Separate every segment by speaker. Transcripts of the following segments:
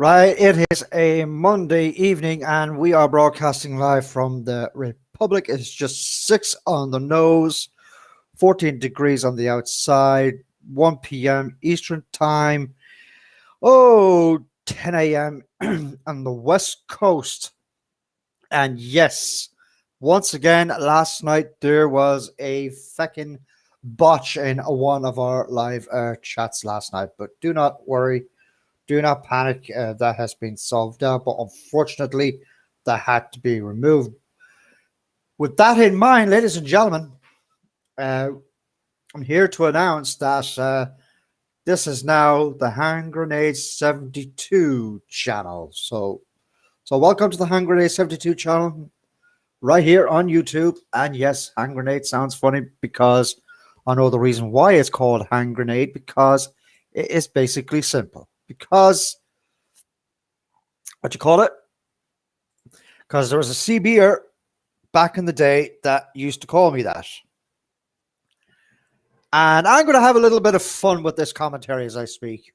Speaker 1: Right, it is a Monday evening, and we are broadcasting live from the Republic. It's just 6 on the nose, 14 degrees on the outside, 1 p.m. Eastern Time. 10 a.m. on the West Coast. And yes, once again, last night there was a feckin' botch in one of our live chats last night. But do not worry, do not panic. That has been solved now, but unfortunately, that had to be removed. With that in mind, ladies and gentlemen, uh, I'm here to announce that this is now the Hand Grenade 72 channel. So welcome to the Hand Grenade 72 channel right here on YouTube. And yes, Hand Grenade sounds funny because I know the reason why it's called Hand Grenade, because it is basically simple. Because what you call it? Because there was a CBer back in the day that used to call me that. And I'm going to have a little bit of fun with this commentary as I speak.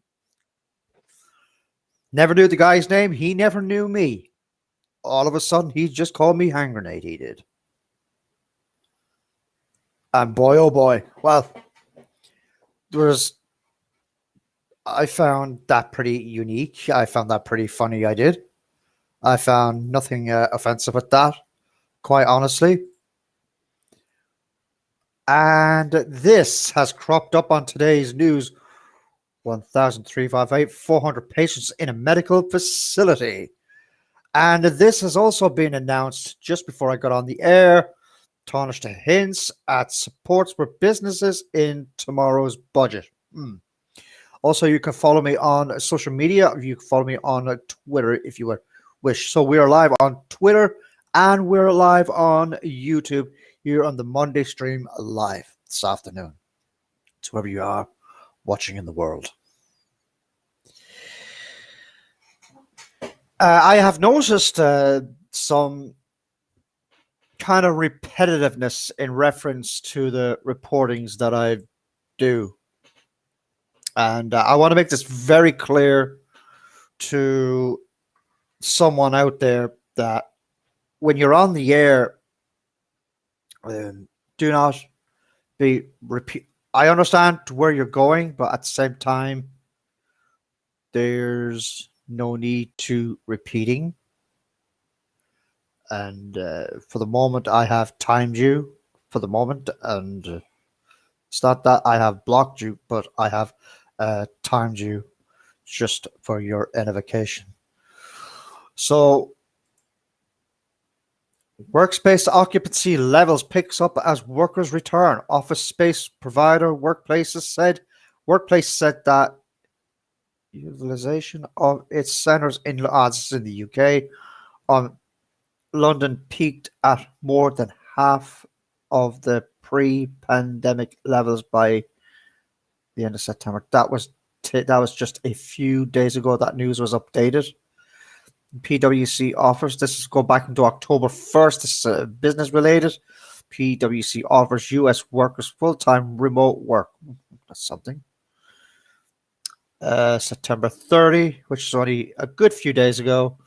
Speaker 1: Never knew the guy's name. He never knew me. All of a sudden, he just called me Hand Grenade. He did. And boy, oh boy. Well, I found that pretty unique. I found that pretty funny. I did. I found nothing offensive with that, quite honestly. And this has cropped up on today's news. 1,358, 400 patients in a medical facility. And this has also been announced just before I got on the air. Tarnished hints at supports for businesses in tomorrow's budget. Also, you can follow me on social media. You can follow me on Twitter if you wish. So we are live on Twitter and we're live on YouTube here on the Monday stream live this afternoon. It's wherever you are watching in the world. I have noticed some kind of repetitiveness in reference to the reportings that I do. And I want to make this very clear to someone out there that when you're on the air, do not be repeat. I understand where you're going, but at the same time, there's no need to repeating. And for the moment, I have timed you for the moment, and it's not that I have blocked you, but I have timed you just for your edification. So, workspace occupancy levels picks up as workers return. Office space provider workplace said that utilization of its centres in the UK London peaked at more than half of the pre-pandemic levels by the end of September. That was just a few days ago. That news was updated. PwC offers, this is go back into October 1st. This is business related. PwC offers US workers full-time remote work. That's something. September 30, which is only a good few days ago.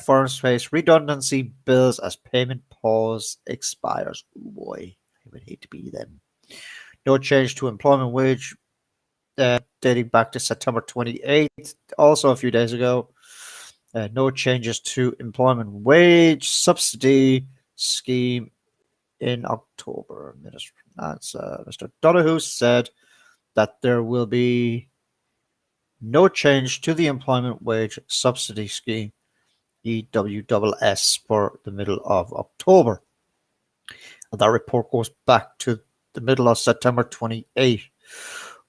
Speaker 1: Foreign space redundancy bills as payment pause expires. Oh boy, I would hate to be them. No change to employment wage dating back to September 28th, also a few days ago. No changes to employment wage subsidy scheme in October. Mr. Donoghue said that there will be no change to the employment wage subsidy scheme EWSS for the middle of October. And that report goes back to the middle of September 28.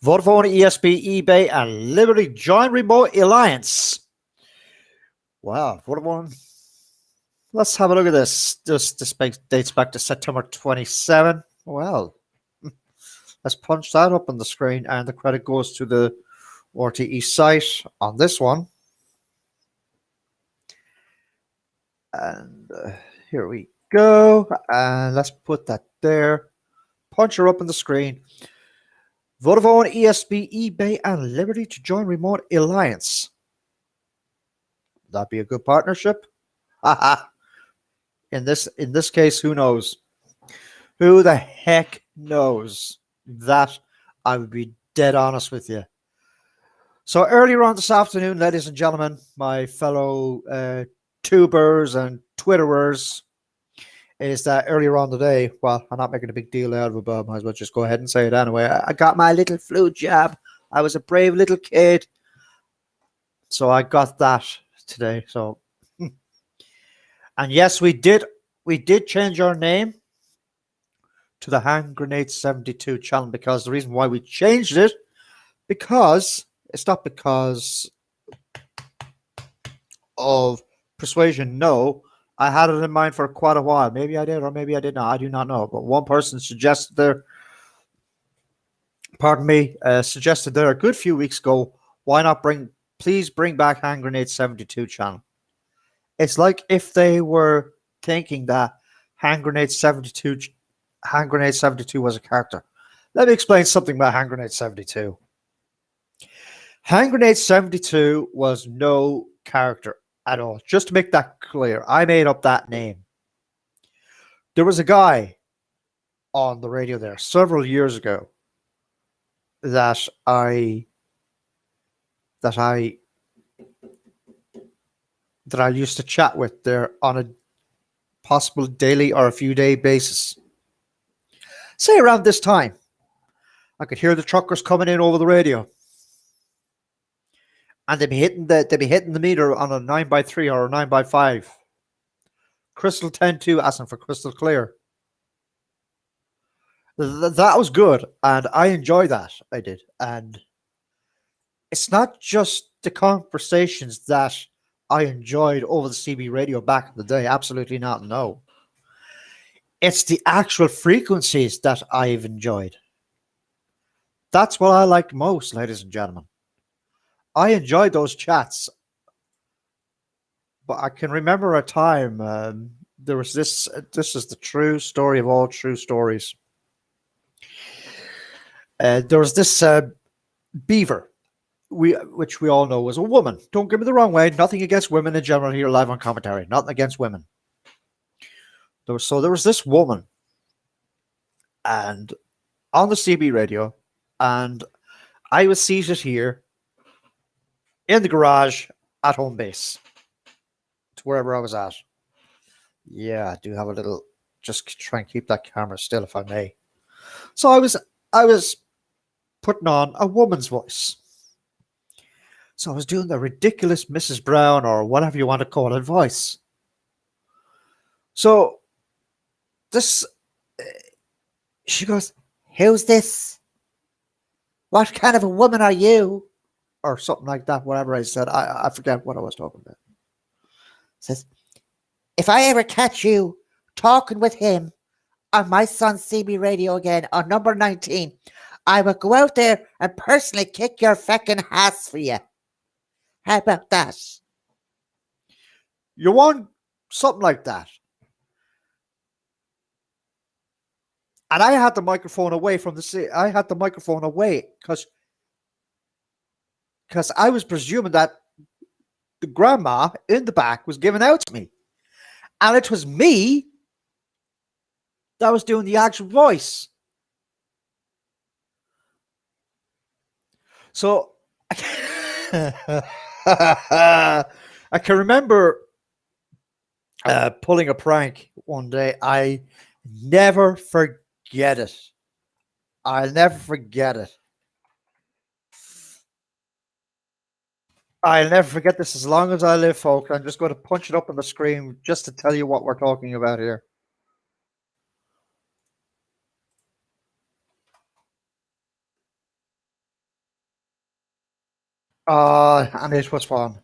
Speaker 1: Vodafone, ESB, eBay, and Liberty join remote alliance. Wow, Vodafone. Let's have a look at this. This dates back to September 27. Well, let's punch that up on the screen, and the credit goes to the RTE site on this one. And here we go. And let's put that there. Punch her up on the screen. Vodafone, ESB, eBay, and Liberty to join remote alliance. That be a good partnership? Haha. In this case, who knows? Who the heck knows? That I would be dead honest with you. So earlier on this afternoon, ladies and gentlemen, my fellow tubers and twitterers, is that earlier on today, well, I'm not making a big deal out of it, but I might as well just go ahead and say it anyway. I got my little flu jab. I was a brave little kid. So I got that today. So, and yes, we did change our name to the Hand Grenade 72 channel, because the reason why we changed it, because it's not because of persuasion. No, I had it in mind for quite a while. Maybe I did, or maybe I did not. I do not know. But one person suggested there, suggested there a good few weeks ago, why not please bring back Hand Grenade 72 channel. It's like if they were thinking that Hand Grenade 72 was a character. Let me explain something about Hand Grenade 72. Hand Grenade 72 was no character at all. Just to make that clear, I made up that name. There was a guy on the radio there several years ago that I used to chat with there on a possible daily or a few day basis. Say around this time, I could hear the truckers coming in over the radio, and they'd be hitting the meter on a 9x3 or a 9x5. Crystal 10-2 asking for crystal clear. That was good, and I enjoyed that. I did, and it's not just the conversations that I enjoyed over the CB radio back in the day. Absolutely not. No. It's the actual frequencies that I've enjoyed. That's what I liked most, ladies and gentlemen. I enjoyed those chats. But I can remember a time there was this is the true story of all true stories. There was this beaver, which we all know was a woman. Don't get me the wrong way. Nothing against women in general here live on commentary. Nothing against women. There was this woman, and on the CB radio, and I was seated here in the garage at home base, to wherever I was at. Yeah, I do have a little. Just try and keep that camera still, if I may. So I was putting on a woman's voice. So I was doing the ridiculous Mrs. Brown, or whatever you want to call it, voice. So she goes, "Who's this? What kind of a woman are you?" Or something like that, whatever I said. I forget what I was talking about. Says, "If I ever catch you talking with him on my son's CB radio again on number 19, I will go out there and personally kick your feckin' ass for you. How about that?" You want something like that? And I had the microphone away from I had the microphone away because I was presuming that the grandma in the back was giving out to me. And it was me that was doing the actual voice. So I can remember pulling a prank one day. I never forget it. I'll never forget it. I'll never forget this as long as I live, folks. I'm just going to punch it up on the screen just to tell you what we're talking about here. And it was fun.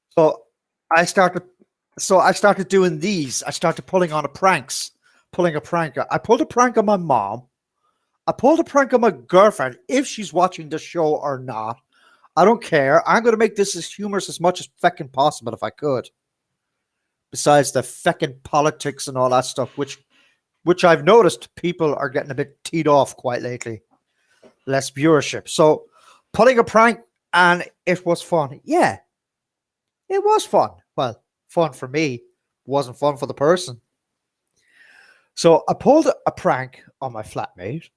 Speaker 1: So I started doing these. I started pulling a prank. I pulled a prank on my mom. I pulled a prank on my girlfriend, if she's watching the show or not. I don't care. I'm going to make this as humorous as much as feckin' possible if I could. Besides the feckin' politics and all that stuff, which I've noticed people are getting a bit teed off quite lately. less viewership. So pulling a prank, and it was fun. Yeah, it was fun. Well, fun for me, wasn't fun for the person. So I pulled a prank on my flatmate,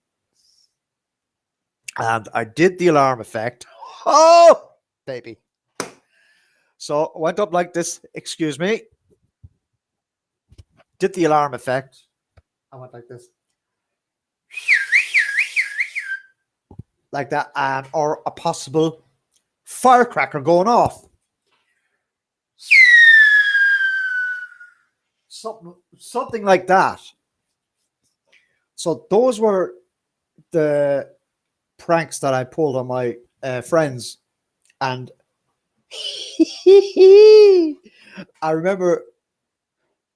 Speaker 1: and I did the alarm effect. Oh, baby. So I went up like this. Excuse me. Did the alarm effect. I went like this. Like that, and or a possible firecracker going off. Something like that. So those were the pranks that I pulled on my friends, and I remember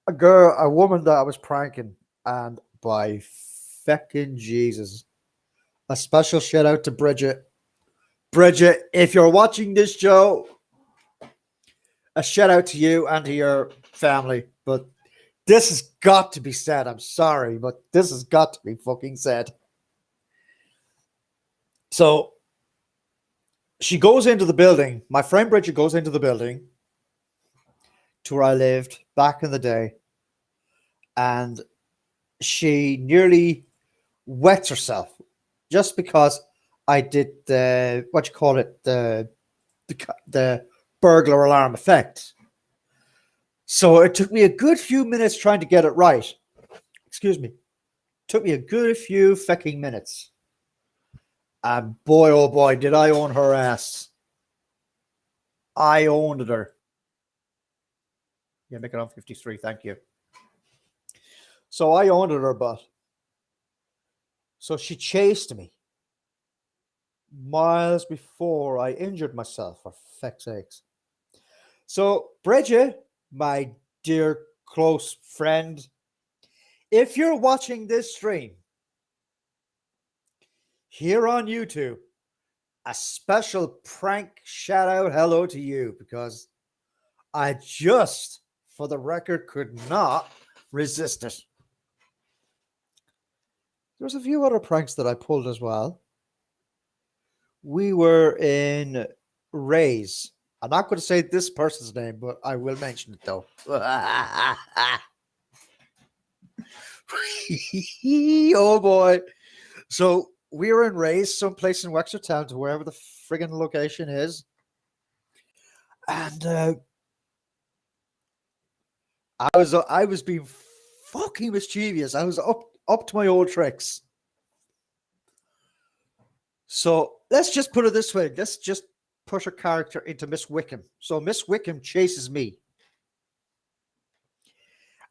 Speaker 1: a woman that I was pranking, and by feckin' Jesus, a special shout out to Bridget. Bridget, if you're watching this show, a shout out to you and to your family. But this has got to be said. I'm sorry, but this has got to be fucking said. So she goes into the building. My friend Bridget goes into the building to where I lived back in the day, and she nearly wets herself just because I did the the burglar alarm effect. So it took me a good few minutes trying to get it right. Excuse me. Took me a good few fucking minutes. And boy, oh boy, did I own her ass. I owned her. Yeah, make it on 53. Thank you. So I owned her butt. So she chased me miles before I injured myself, for feck's sakes. So, Bridget, my dear close friend, if you're watching this stream here on YouTube, a special prank shout out hello to you, because I just, for the record, could not resist it. There's a few other pranks that I pulled as well. We were in Ray's. I'm not going to say this person's name, but I will mention it though. Oh boy. So we were in Ray's, someplace in Wexford Town, to wherever the friggin' location is. And I was being fucking mischievous. I was up to my old tricks. So let's just put it this way. Let's just put her character into Miss Wickham. So Miss Wickham chases me.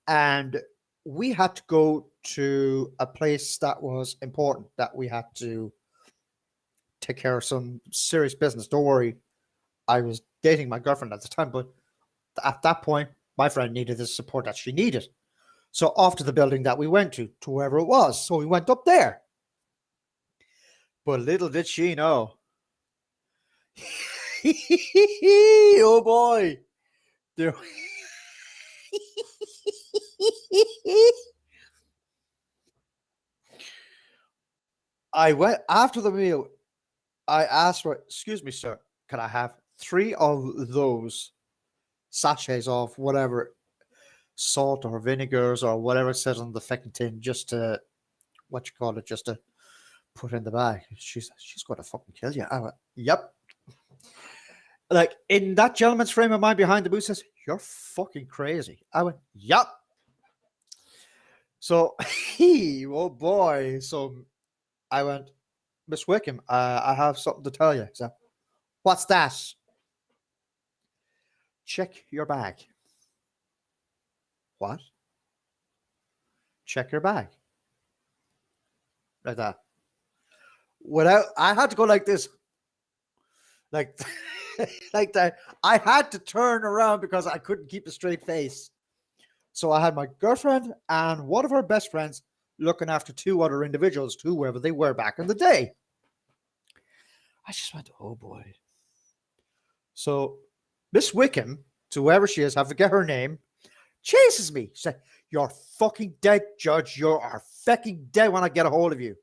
Speaker 1: And we had to go to a place that was important, that we had to take care of some serious business. Don't worry, I was dating my girlfriend at the time, but at that point, my friend needed the support that she needed. So off to the building that we went to wherever it was. So we went up there. But little did she know. Oh boy. There. I went after the meal. I asked her, excuse me, sir, can I have 3 of those sachets of whatever salt or vinegars or whatever it says on the fucking tin, just to just to put in the bag? She's going to fucking kill you. I went, yep. Like, in that gentleman's frame of mind behind the booth says, you're fucking crazy. I went, yep. So, oh boy. So I went, Miss Wickham, I have something to tell you. So, what's that? Check your bag. What? Check your bag. Like that. I had to go like this. Like, like that. I had to turn around because I couldn't keep a straight face. So I had my girlfriend and one of her best friends looking after 2 other individuals, whoever they were back in the day. I just went, oh boy. So Miss Wickham, to whoever she is, I forget her name, chases me. She said, you're fucking dead, Judge. You are fucking dead when I get a hold of you.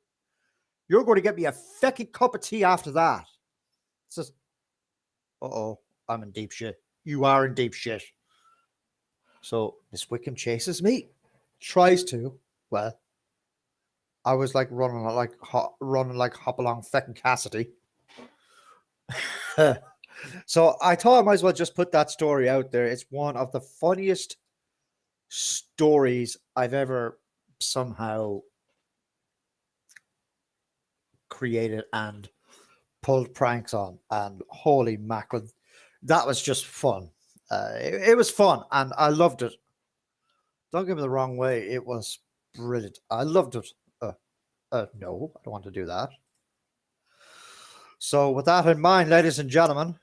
Speaker 1: You're going to get me a fucking cup of tea after that. It says, uh-oh, I'm in deep shit. You are in deep shit. So Miss Wickham chases me, tries to. Well, I was like running like Hopalong feckin' Cassidy. So I thought I might as well just put that story out there. It's one of the funniest stories I've ever somehow created and pulled pranks on. And holy mackerel, that was just fun. It was fun and I loved it. Don't get me the wrong way, it was brilliant. I loved it. No, I don't want to do that. So, with that in mind, ladies and gentlemen,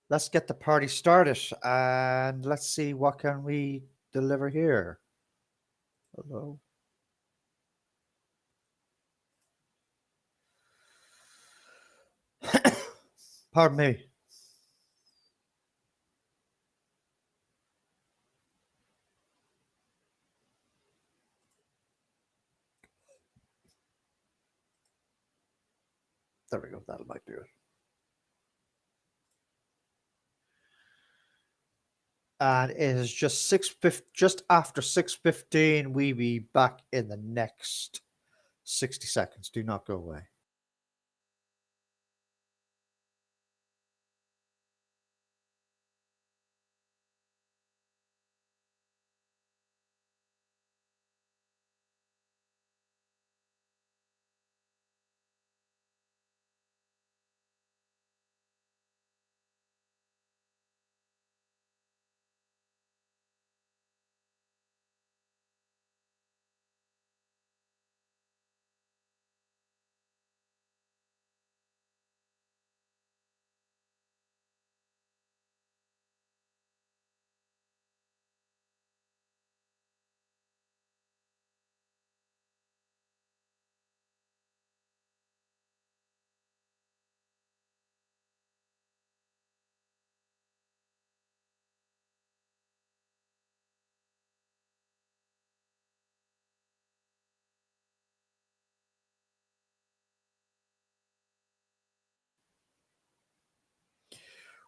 Speaker 1: let's get the party started and let's see what can we deliver here. Hello. Pardon me. There we go. That'll might do it. And it is just after 6:15. We be back in the next 60 seconds. Do not go away.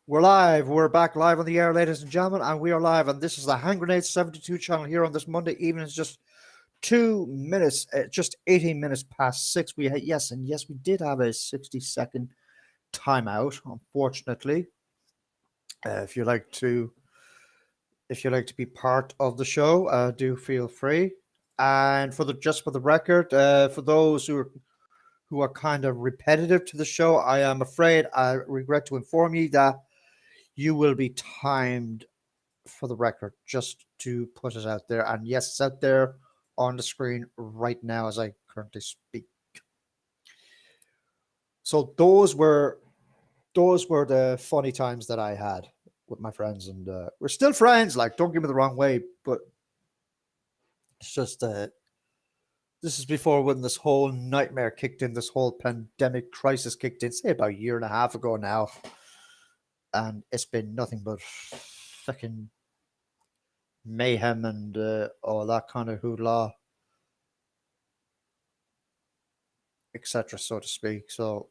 Speaker 1: We're live. We're back live on the air, ladies and gentlemen, and we are live. And this is the Hand Grenade 72 channel here on this Monday evening. It's just 2 minutes, just 18 minutes past 6. We did have a 60-second timeout. Unfortunately, if you like to be part of the show, do feel free. And for the record, for those who are kind of repetitive to the show, I am afraid I regret to inform you that you will be timed for the record, just to put it out there. And yes, it's out there on the screen right now as I currently speak. So those were the funny times that I had with my friends, and we're still friends. Like, don't get me the wrong way, but it's just this is before when this whole nightmare kicked in, this whole pandemic crisis kicked in, say about a year and a half ago now. And it's been nothing but fucking mayhem and all that kind of hoopla, etc., so to speak. So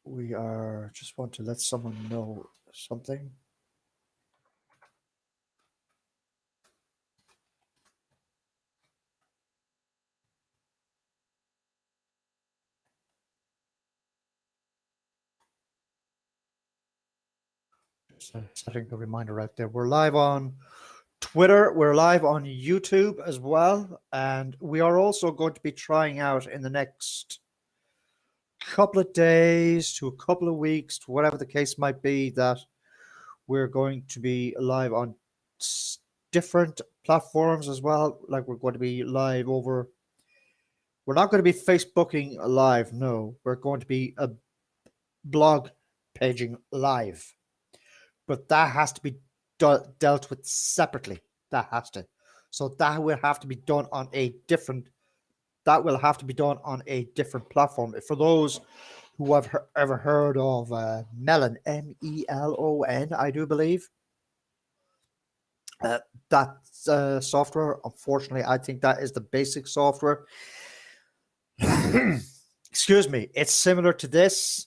Speaker 1: we are just want to let someone know something. Setting a reminder out there. We're live on Twitter. We're live on YouTube as well. And we are also going to be trying out in the next couple of days to a couple of weeks, to whatever the case might be, that we're going to be live on different platforms as well. Like, we're going to be live over. We're not going to be Facebooking live. No, we're going to be a blog paging live. But that has to be dealt with separately. That has to. So that will have to be done on a different. That will have to be done on a different platform. For those who have ever heard of Melon, Melon, I do believe. That software, unfortunately, I think that is the basic software. Excuse me. It's similar to this,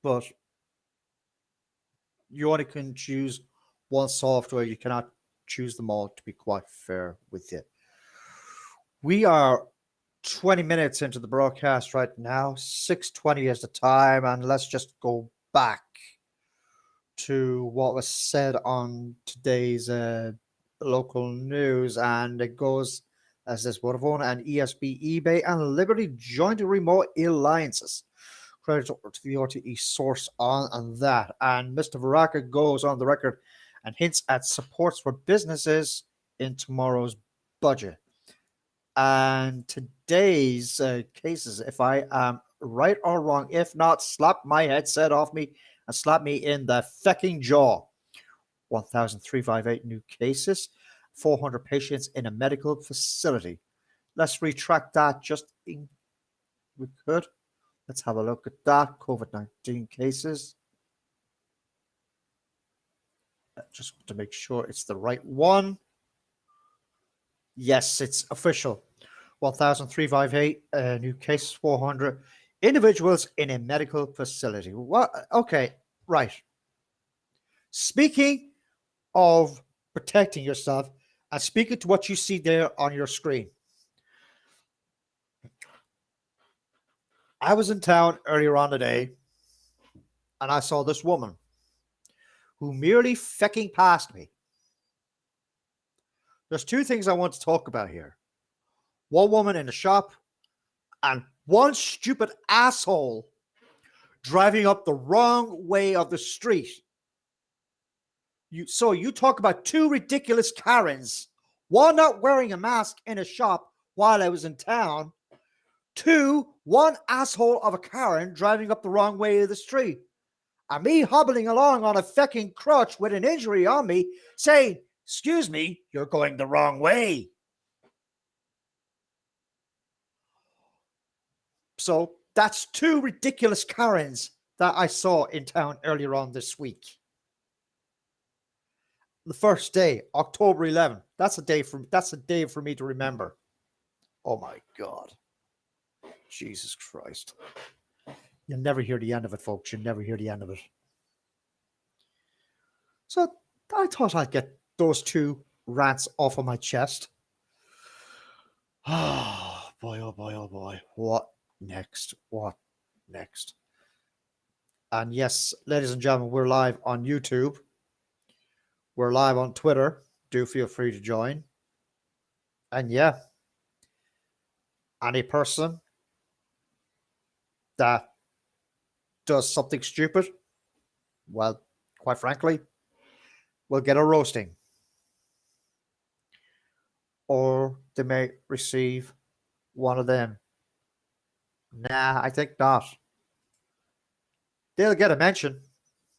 Speaker 1: but you only can choose one software. You cannot choose them all, to be quite fair with you. We are 20 minutes into the broadcast right now. 6:20 is the time, and let's just go back to what was said on today's local news, and it goes as this: Vodafone and ESB, eBay, and Liberty joined remote alliances. Credit to the RTE source on that. And Mr. Varaka goes on the record and hints at supports for businesses in tomorrow's budget. And today's cases, if I am right or wrong, if not, slap my headset off me and slap me in the fucking jaw. 1,358 new cases, 400 patients in a medical facility. Let's retract that just in we could. Let's have a look at that. COVID-19 cases. Just to make sure it's the right one. Yes, it's official. 1,358 new cases, 400 individuals in a medical facility. What? Okay, right. Speaking of protecting yourself, and speaking to what you see there on your screen. I was in town earlier on today, and I saw this woman who merely fecking passed me. There's two things I want to talk about here. One woman in the shop, and one stupid asshole driving up the wrong way of the street. So you talk about two ridiculous Karens, one not wearing a mask in a shop while I was in town, two, one asshole of a Karen driving up the wrong way of the street, and me hobbling along on a fecking crutch with an injury on me saying, "Excuse me, you're going the wrong way." So that's two ridiculous Karens that I saw in town earlier on this week. The first day, October 11th. That's a day for me to remember. Oh my God. Jesus Christ. You'll never hear the end of it, folks. You'll never hear the end of it. So I thought I'd get those two rants off of my chest. Oh boy, oh boy, oh boy. What next? What next? And yes, ladies and gentlemen, we're live on YouTube. We're live on Twitter. Do feel free to join. And yeah, any person that does something stupid, well, quite frankly, will get a roasting. Or they may receive one of them. Nah, I think not. They'll get a mention,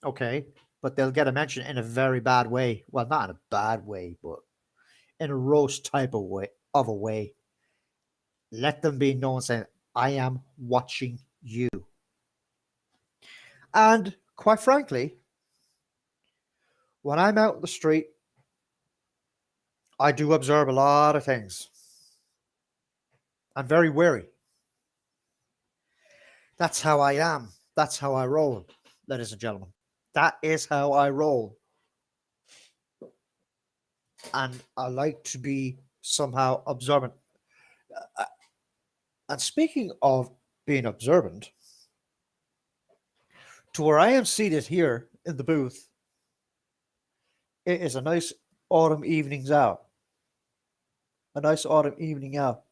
Speaker 1: okay, but they'll get a mention in a very bad way. Well, not in a bad way, but in a roast type of way. Let them be known saying, "I am watching you." And quite frankly, when I'm out in the street, I do observe a lot of things. I'm very wary. That's how I am. That's how I roll, ladies and gentlemen. That is how I roll. And I like to be somehow observant. And speaking of being observant, to where I am seated here in the booth, it is a nice autumn evening's out. A nice autumn evening out.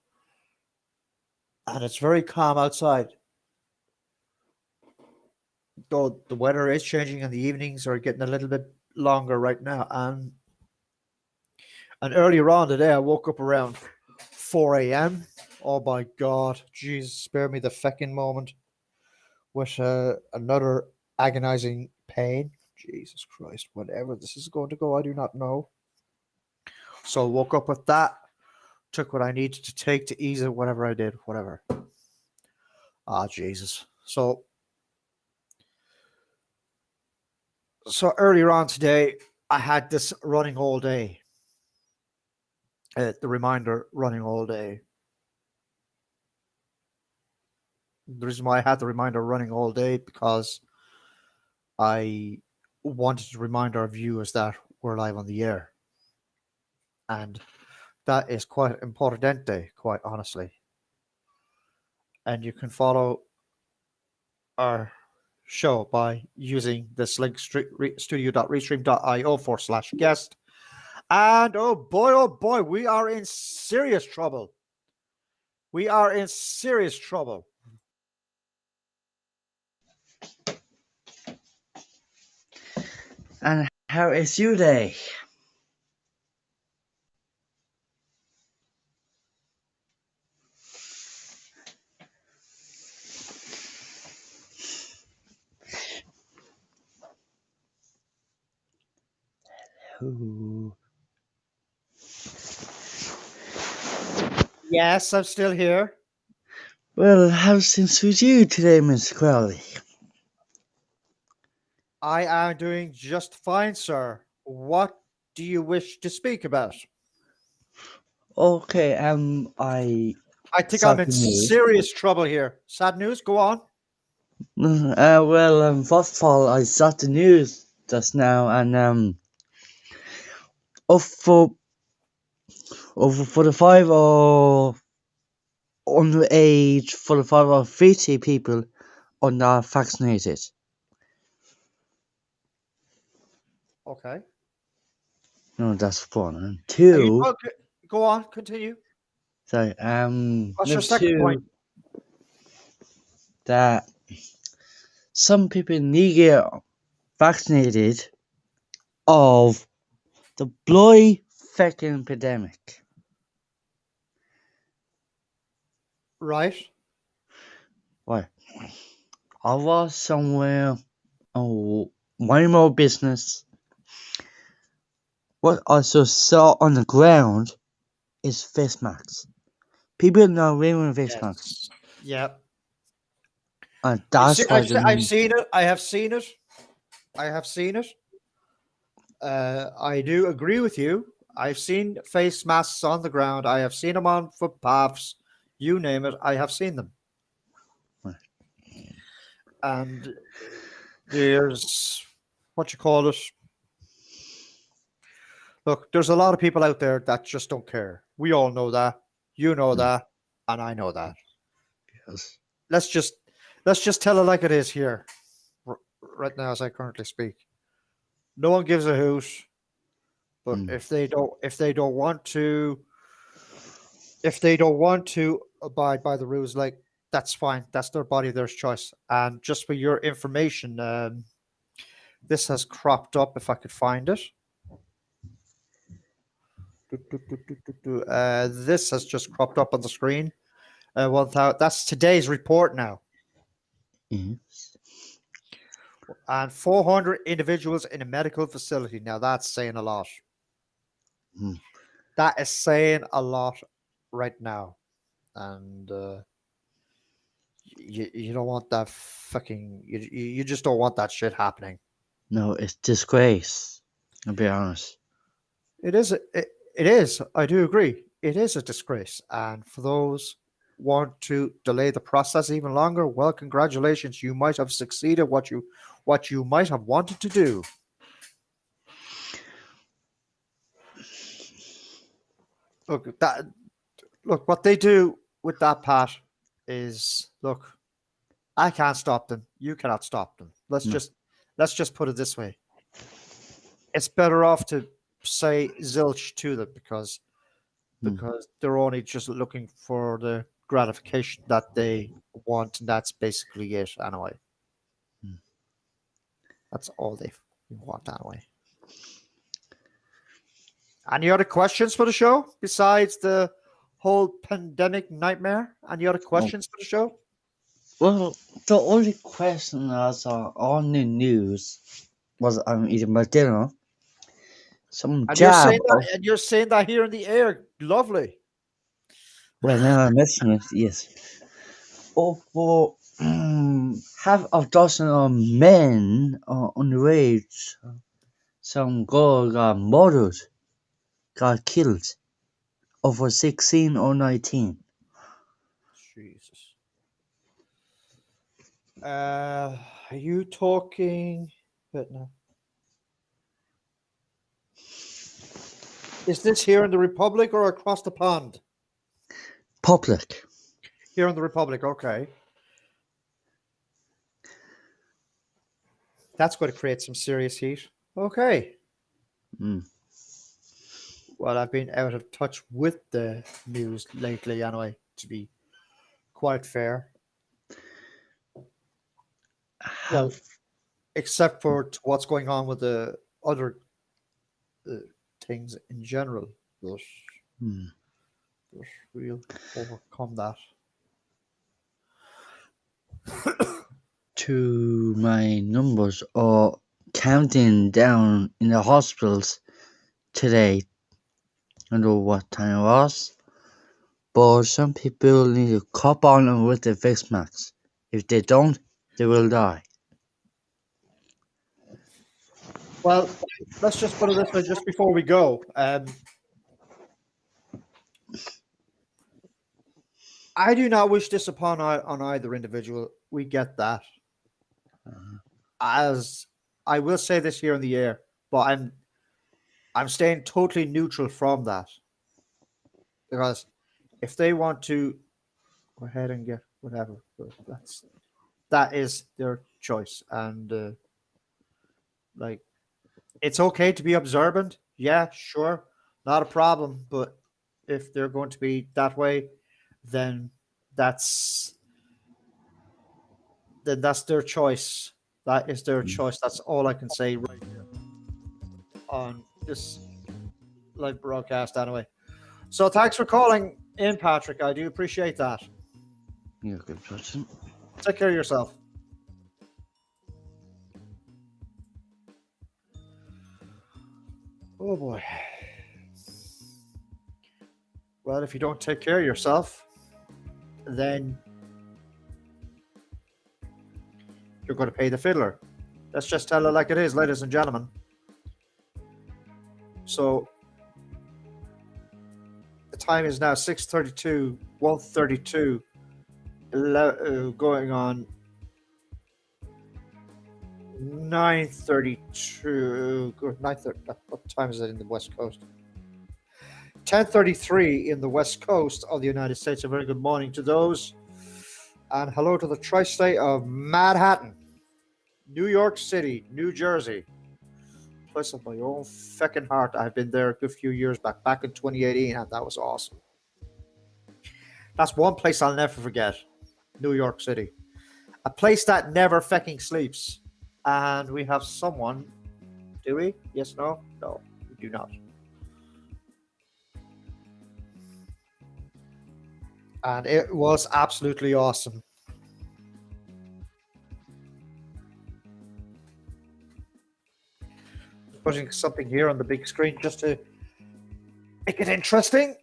Speaker 1: And it's very calm outside. Though the weather is changing and the evenings are getting a little bit longer right now. And earlier on today, I woke up around 4 a.m. Oh my God. Jesus, spare me the fecking moment. With another agonizing pain. Jesus Christ. Whatever this is going to go, I do not know. So I woke up with that. Took what I needed to take to ease it, whatever I did, whatever. Ah, Jesus. So earlier on today, I had this running all day. The reminder running all day. The reason why I had the reminder running all day because I wanted to remind our viewers that we're live on the air, and that is quite importante, quite honestly. And you can follow our show by using this link studio.restream.io/guest. And oh boy, we are in serious trouble. We are in serious trouble.
Speaker 2: And how is your day? Ooh.
Speaker 1: Yes, I'm still here.
Speaker 2: Well, how's things with you today, Mr. Crowley?
Speaker 1: I am doing just fine, sir. What do you wish to speak about?
Speaker 2: Okay,
Speaker 1: I think
Speaker 2: saw
Speaker 1: I'm in
Speaker 2: the news.
Speaker 1: serious trouble here. Sad news, go on.
Speaker 2: First of all, I saw the news just now, and of for over 45 or underage 45 or 50 people are not vaccinated.
Speaker 1: Okay.
Speaker 2: No, that's one. And
Speaker 1: Are you
Speaker 2: two,
Speaker 1: okay? Go on, continue.
Speaker 2: sorry,
Speaker 1: What's your
Speaker 2: number
Speaker 1: second point?
Speaker 2: two, that some people need to get vaccinated of the bloody fucking pandemic.
Speaker 1: Right.
Speaker 2: Why? I was somewhere, minding my business. What I saw on the ground is face masks. People are not wearing face masks.
Speaker 1: Yes. Yeah.
Speaker 2: And that's why the
Speaker 1: I've seen it. I have seen it. I have seen it. I do agree with you. I've seen face masks on the ground. I have seen them on footpaths. You name it. I have seen them. And there's what you call it. Look, there's a lot of people out there that just don't care. We all know that. You know that, and I know that.
Speaker 2: Yes.
Speaker 1: Let's just tell it like it is here, right now as I currently speak. No one gives a hoot. But if they don't want to abide by the rules, like that's fine. That's their body, their choice. And just for your information, this has cropped up if I could find it. This has just cropped up on the screen. That's today's report now.
Speaker 2: Yes.
Speaker 1: And 400 individuals in a medical facility. Now that's saying a lot.
Speaker 2: Mm.
Speaker 1: That is saying a lot right now. And you don't want that fucking you just don't want that shit happening.
Speaker 2: No, it's disgrace. I'll be honest.
Speaker 1: It is. I do agree. It is a disgrace, and for those want to delay the process even longer, well, congratulations. You might have succeeded what you might have wanted to do. Look what they do with that part is look. I can't stop them. You cannot stop them. Let's just put it this way. It's better off to say zilch to them because they're only just looking for the gratification that they want, and that's basically it anyway. That's all they want anyway. Any other questions for the show besides the whole pandemic nightmare? Any other questions for the show?
Speaker 2: Well, the only question I saw on the news was I'm eating my dinner. Some
Speaker 1: And
Speaker 2: jab.
Speaker 1: you're saying that here in the air. Lovely.
Speaker 2: Well, now I'm missing it. Yes. For half a dozen of men underage some girl got murdered, got killed, over 16 or 19.
Speaker 1: Jesus. Are you talking? But no. Is this here in the Republic or across the pond?
Speaker 2: Public.
Speaker 1: Here in the Republic, okay. That's going to create some serious heat. Okay.
Speaker 2: Mm.
Speaker 1: Well, I've been out of touch with the news lately, anyway, to be quite fair. Well, except for what's going on with the other things in general. But we'll overcome that.
Speaker 2: To my numbers are counting down in the hospitals today. I don't know what time it was, but some people need to cop on them with their face masks. If they don't, they will die.
Speaker 1: Well, let's just put it this way just before we go. I do not wish this upon on either individual. We get that. As I will say this here in the air, but I'm staying totally neutral from that. Because if they want to go ahead and get whatever, that is their choice. And like it's okay to be observant. Yeah, sure. Not a problem. But if they're going to be that way, then that's their choice. That is their choice. That's all I can say right here on this live broadcast anyway. So thanks for calling in, Patrick. I do appreciate that.
Speaker 2: You're a good person.
Speaker 1: Take care of yourself. Oh boy. Well, if you don't take care of yourself, then you're going to pay the fiddler. Let's just tell it like it is, ladies and gentlemen. So the time is now 6:32, 1:32, going on 9:32. 9:30. What time is it in the West Coast? 10:33 in the West Coast of the United States. A very good morning to those, and hello to the tri-state of Manhattan, New York City, New Jersey. Place of my own feckin' heart. I've been there a good few years back in 2018, and that was awesome. That's one place I'll never forget. New York City. A place that never fecking sleeps. And we have someone. Do we? Yes, no? No, we do not. And it was absolutely awesome. Putting something here on the big screen just to make it interesting.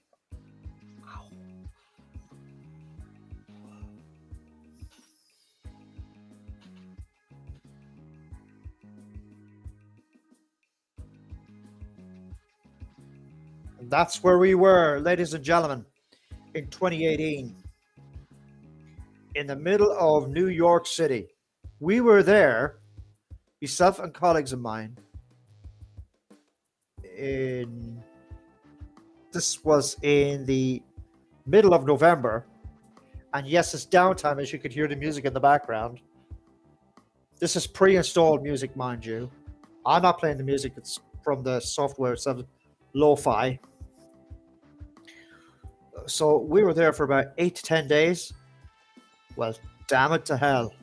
Speaker 1: And that's where we were, ladies and gentlemen, in 2018, in the middle of New York City. We were there, myself and colleagues of mine, this was in the middle of November, and yes, it's downtime, as you could hear the music in the background. This is pre-installed music, mind you. I'm not playing the music, it's from the software itself, lo-fi. So we were there for about 8 to 10 days. Well, damn it to hell.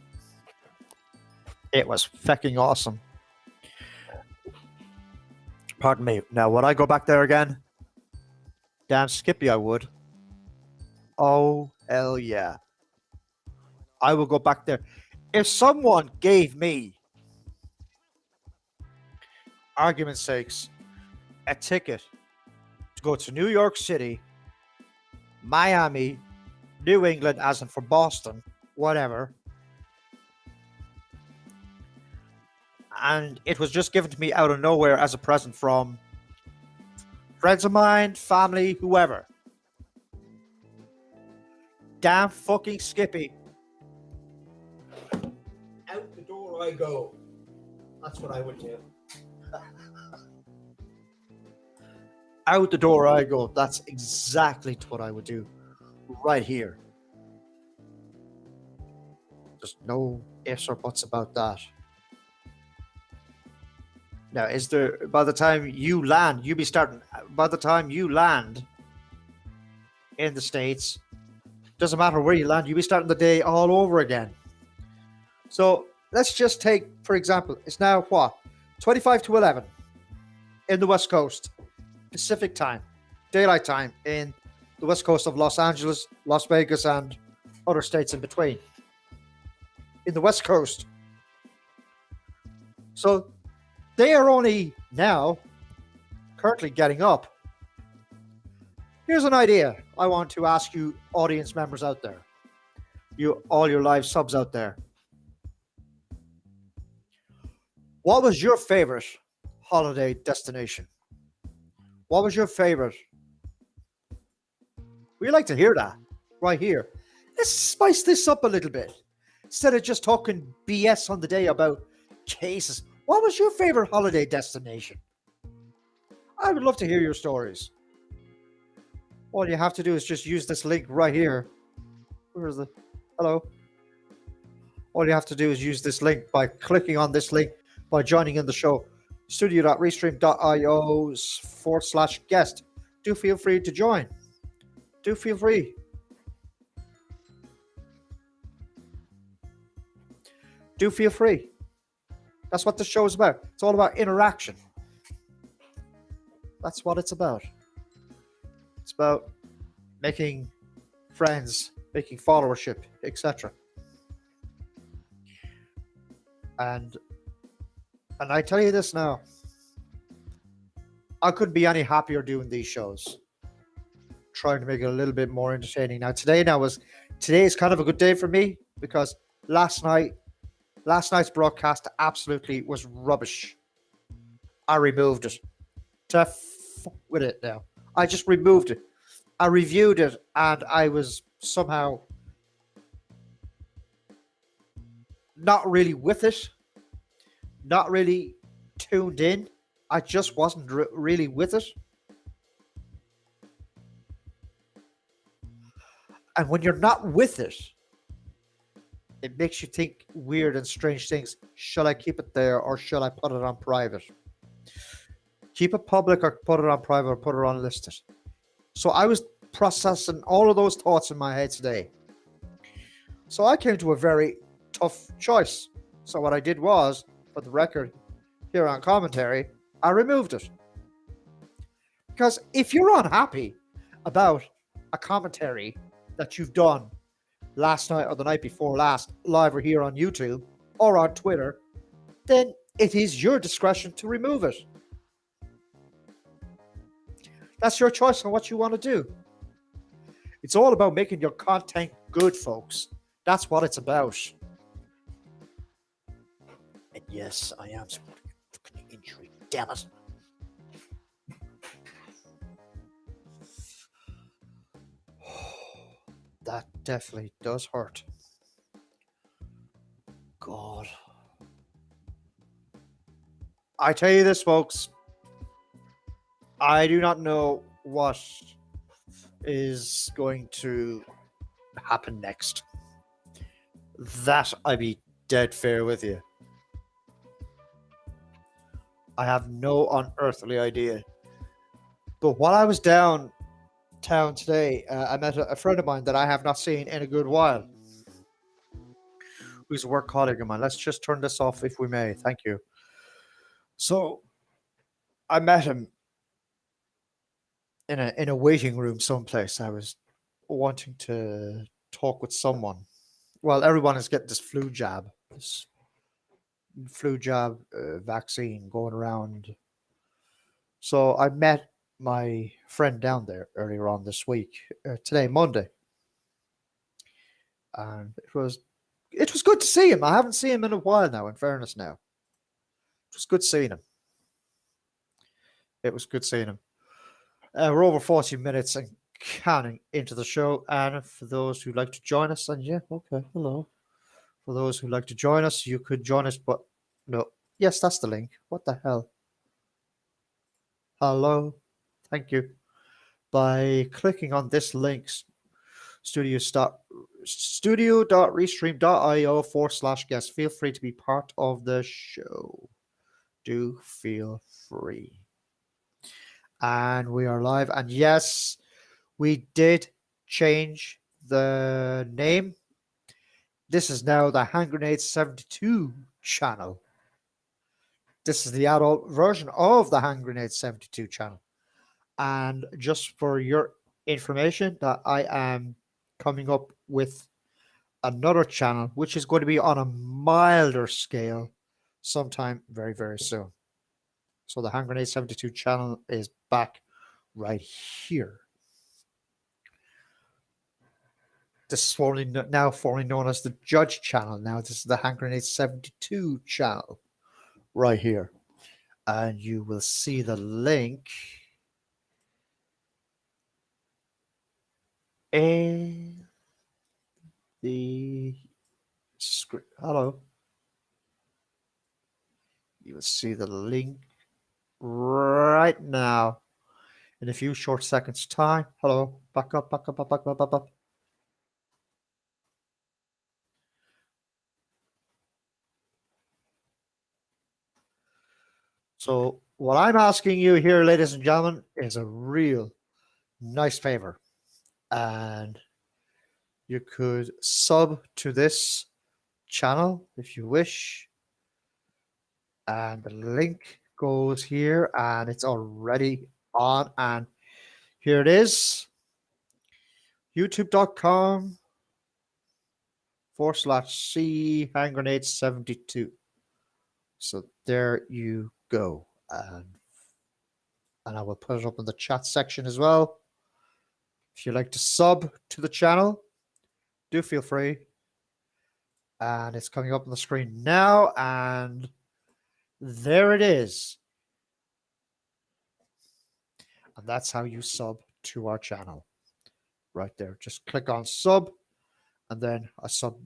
Speaker 1: It was fucking awesome. Pardon me. Now, would I go back there again? Damn Skippy, I would. Oh, hell yeah. I will go back there. If someone gave me, argument's sakes, a ticket to go to New York City, Miami, New England, as in for Boston, whatever, and it was just given to me out of nowhere as a present from friends of mine, family, whoever. Damn fucking Skippy. Out the door I go. That's what I would do. Out the door I go. That's exactly what I would do. Right here. There's no ifs or buts about that. Now, is there, by the time you land, by the time you land in the States, doesn't matter where you land, you'll be starting the day all over again. So let's just take, for example, it's now what? 25 to 11 in the West Coast, Pacific time, daylight time in the West Coast of Los Angeles, Las Vegas, and other states in between. In the West Coast. So they are only now currently getting up. Here's an idea I want to ask you, audience members out there, you all your live subs out there. What was your favorite holiday destination? What was your favorite? We'd like to hear that right here. Let's spice this up a little bit. Instead of just talking BS on the day about cases, what was your favorite holiday destination? I would love to hear your stories. All you have to do is just use this link right here. Where is it? Hello? All you have to do is use this link by clicking on this link by joining in the show. Studio.restream.io/guest. Do feel free to join. Do feel free. Do feel free. That's what the show is about. It's all about interaction. That's what it's about. It's about making friends, making followership, etc. And I tell you this now, I couldn't be any happier doing these shows. Trying to make it a little bit more entertaining. Now today is kind of a good day for me because last night's broadcast absolutely was rubbish. I removed it. To fuck with it now. I just removed it. I reviewed it and I was somehow not really with it. Not really tuned in. I just wasn't really with it. And when you're not with it, it makes you think weird and strange things. Shall I keep it there or shall I put it on private? Keep it public or put it on private or put it on listed. So I was processing all of those thoughts in my head today. So I came to a very tough choice. So what I did was, for the record, here on commentary, I removed it. Because if you're unhappy about a commentary that you've done last night or the night before last, live or here on YouTube or on Twitter, then it is your discretion to remove it. That's your choice on what you want to do. It's all about making your content good, folks. That's what it's about. And yes, I am supporting a fucking injury. Damn it. That definitely does hurt. God. I tell you this, folks. I do not know what is going to happen next. That I be dead fair with you. I have no unearthly idea. But while I was downtown today, I met a friend of mine that I have not seen in a good while. Who's a work colleague of mine. Let's just turn this off if we may. Thank you. So I met him in a waiting room someplace. I was wanting to talk with someone. Well, everyone is getting this flu jab vaccine going around. So I met my friend down there earlier on this week, today, Monday. And it was good to see him. I haven't seen him in a while now, in fairness now. It was good seeing him. It was good seeing him. We're over 40 minutes and counting into the show. And for those who'd like to join us, and yeah, okay, hello. For those who'd like to join us, you could join us, but no. Yes, that's the link. What the hell? Hello. Thank you. By clicking on this link, studio.restream.io/guest. Feel free to be part of the show. Do feel free. And we are live. And yes, we did change the name. This is now the Hand Grenade 72 channel. This is the adult version of the Hand Grenade 72 channel. And just for your information, that I am coming up with another channel, which is going to be on a milder scale sometime very, very soon. So the Hand Grenade 72 channel is back right here. This is now formerly known as the Judge channel. Now this is the Hand Grenade 72 channel right here. And you will see the link in the screen. Hello. You will see the link right now in a few short seconds time. Hello. Back up, back up, back up, back up, back up. So what I'm asking you here, ladies and gentlemen, is a real nice favor. And you could sub to this channel if you wish. And the link goes here and it's already on. And here it is. YouTube.com/C Hand Grenade 72. So there you go. And I will put it up in the chat section as well. If you'd like to sub to the channel, do feel free. And it's coming up on the screen now. And there it is. And that's how you sub to our channel. Right there. Just click on sub. And then I sub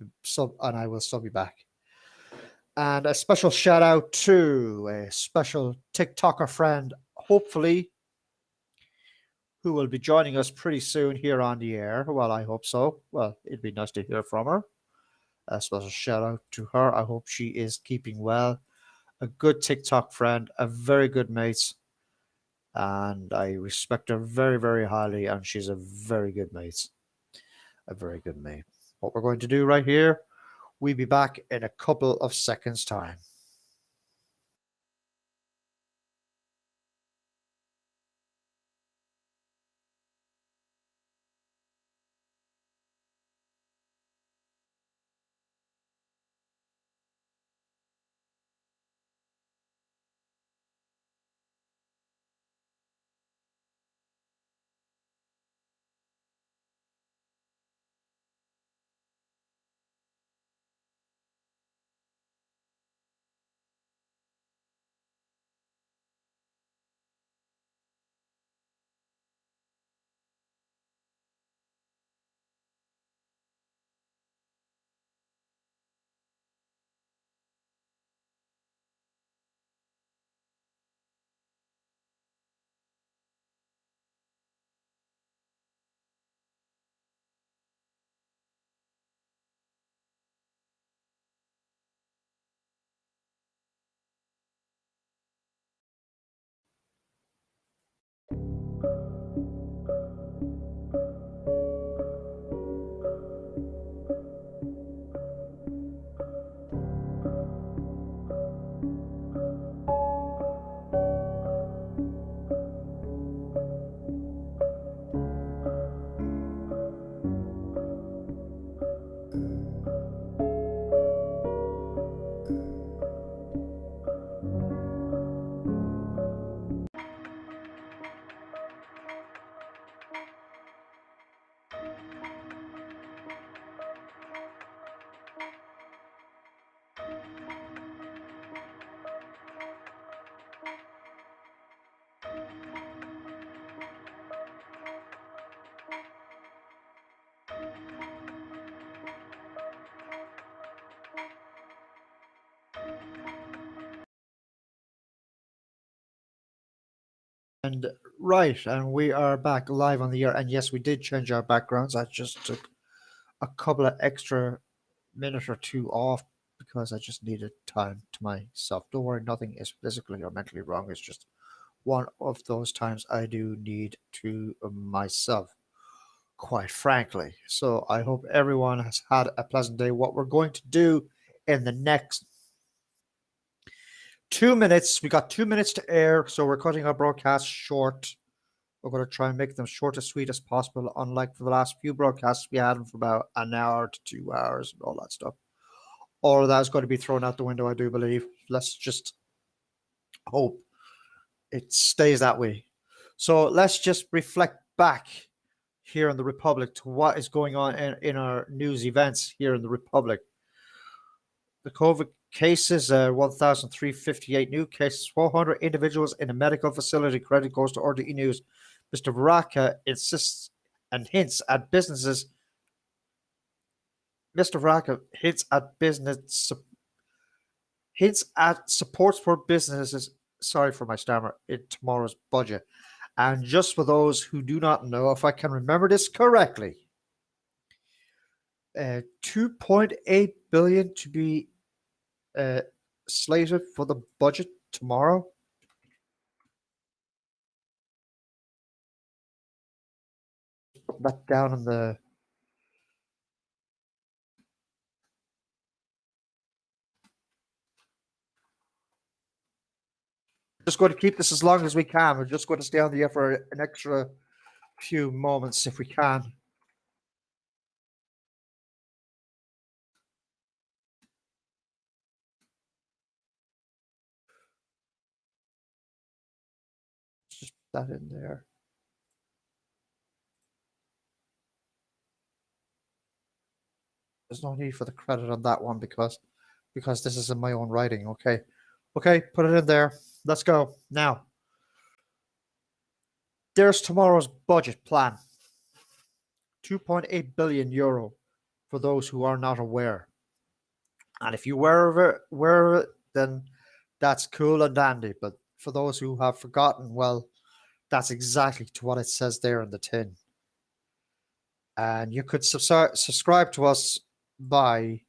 Speaker 1: and I will sub you back. And a special shout out to a special TikToker friend, hopefully, who will be joining us pretty soon here on the air. Well, I hope so. Well, it'd be nice to hear from her. A special shout out to her. I hope she is keeping well. A good TikTok friend, a very good mate. And I respect her very, very highly. And she's a very good mate. A very good mate. What we're going to do right here, we'll be back in a couple of seconds' time. And right, and we are back live on the air. And yes, we did change our backgrounds. I just took a couple of extra minute or two off because I just needed time to myself. Don't worry, nothing is physically or mentally wrong. It's just one of those times I do need to myself, quite frankly. So I hope everyone has had a pleasant day. What we're going to do in the next 2 minutes, we got 2 minutes to air, so we're cutting our broadcast short. We're going to try and make them short as sweet as possible, unlike for the last few broadcasts, we had them for about an hour to 2 hours and all that stuff. All of that's going to be thrown out the window, I do believe. Let's just hope it stays that way. So let's just reflect back here in the Republic to what is going on in our news events here in the Republic. The COVID cases, 1,358 new cases, 400 individuals in a medical facility. Credit goes to RTE News. Mr. Varadkar insists and hints at businesses. Mr. Varadkar hints at supports for businesses. Sorry for my stammer. In tomorrow's budget. And just for those who do not know, if I can remember this correctly, 2.8 billion to be slated for the budget tomorrow. That down in the just going to keep this as long as we can. We're just going to stay on the air for an extra few moments if we can. Just put that in there. There's no need for the credit on that one because this is in my own writing. Okay, put it in there. Let's go now. There's tomorrow's budget plan. 2.8 billion euro for those who are not aware. And if you were aware of it, then that's cool and dandy. But for those who have forgotten, well, that's exactly to what it says there in the tin. And you could subscribe to us by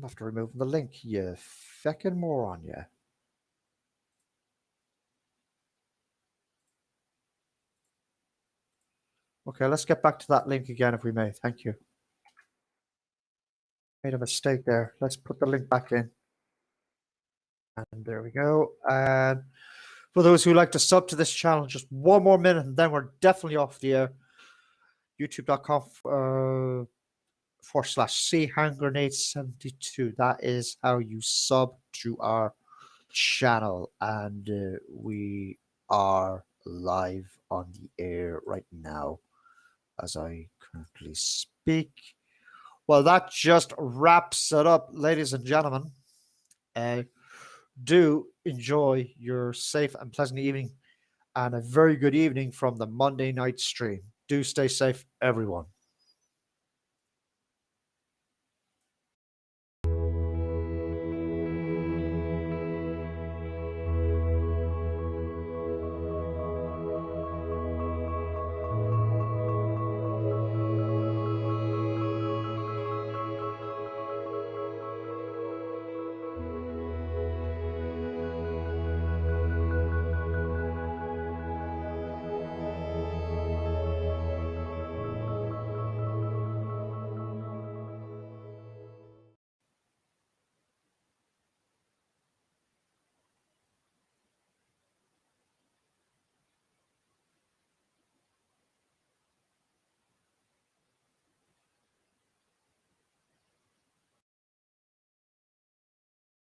Speaker 1: after removing the link, you feckin' moron, yeah. Okay, let's get back to that link again if we may. Thank you. Made a mistake there. Let's put the link back in. And there we go. And for those who like to sub to this channel, just one more minute and then we're definitely off the air. YouTube.com /CHandGrenade72. That is how you sub to our channel. And we are live on the air right now as I currently speak. Well, that just wraps it up, ladies and gentlemen. Do enjoy your safe and pleasant evening and a very good evening from the Monday night stream. Do stay safe, everyone.